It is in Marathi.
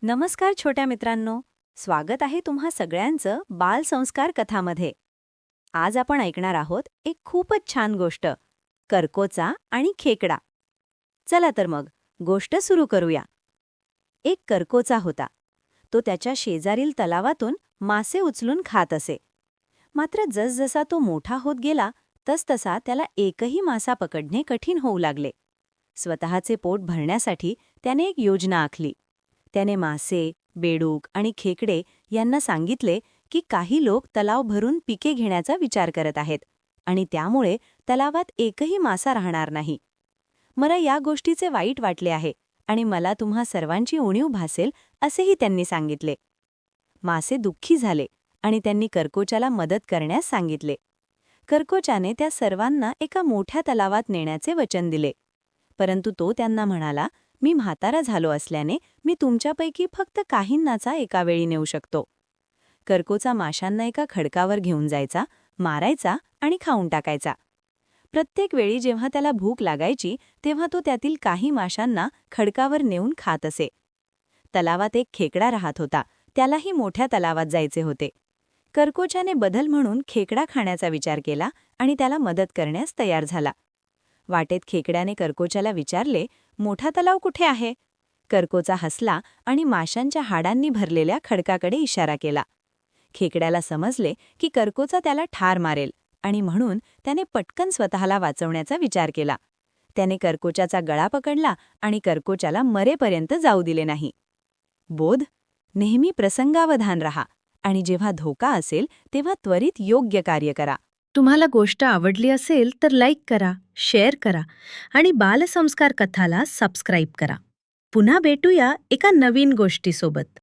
नमस्कार छोट्या मित्रांनो, स्वागत आहे तुम्हा सगळ्यांचं बाल संस्कार कथामध्ये. आज आपण ऐकणार आहोत एक खूपच छान गोष्ट, करकोचा आणि खेकडा. चला तर मग गोष्ट सुरू करूया. एक करकोचा होता. तो त्याच्या शेजारील तलावातून मासे उचलून खात असे. मात्र जसजसा तो मोठा होत गेला तसतसा त्याला एकही मासा पकडणे कठीण होऊ लागले. स्वतःचे पोट भरण्यासाठी त्याने एक योजना आखली. त्याने मासे, बेडूक आणि खेकडे यांना सांगितले की काही लोक तलाव भरून पिके घेण्याचा विचार करत आहेत आणि त्यामुळे तलावात एकही मासा राहणार नाही. मला या गोष्टीचे वाईट वाटले आहे आणि मला तुम्हा सर्वांची उणीव भासेल असेही त्यांनी सांगितले. मासे दुःखी झाले आणि त्यांनी करकोचाला मदत करण्यास सांगितले. करकोचाने त्या सर्वांना एका मोठ्या तलावात नेण्याचे वचन दिले. परंतु तो त्यांना म्हणाला, मी म्हातारा झालो असल्याने मी तुमच्यापैकी फक्त काहींनाचा एका वेळी नेऊ शकतो. करकोचा माशांना एका खडकावर घेऊन जायचा, मारायचा आणि खाऊन टाकायचा. प्रत्येक वेळी जेव्हा त्याला भूक लागायची तेव्हा तो त्यातील काही माशांना खडकावर नेऊन खात असे. तलावात एक खेकडा राहत होता. त्यालाही मोठ्या तलावात जायचे होते. करकोचाने बदल म्हणून खेकडा खाण्याचा विचार केला आणि त्याला मदत करण्यास तयार झाला. वाटेत खेकड्याने करकोचाला विचारले, मोठा तलाव कुठे आहे? करकोचा हसला आणि माशांच्या हाडांनी भरलेल्या खडकाकडे इशारा केला. खेकड्याला समजले की करकोचा त्याला ठार मारेल आणि म्हणून त्याने पटकन स्वतःला वाचवण्याचा विचार केला. त्याने करकोचाचा गळा पकडला आणि करकोचाला मरेपर्यंत जाऊ दिले नाही. बोध: नेहमी प्रसंगावधान रहा आणि जेव्हा धोका असेल तेव्हा त्वरित योग्य कार्य करा. तुम्हाला गोष्ट आवडली असेल तर लाईक करा, शेअर करा आणि बालसंस्कार कथाला सबस्क्राईब करा. पुन्हा भेटूया एका नवीन गोष्टीसोबत.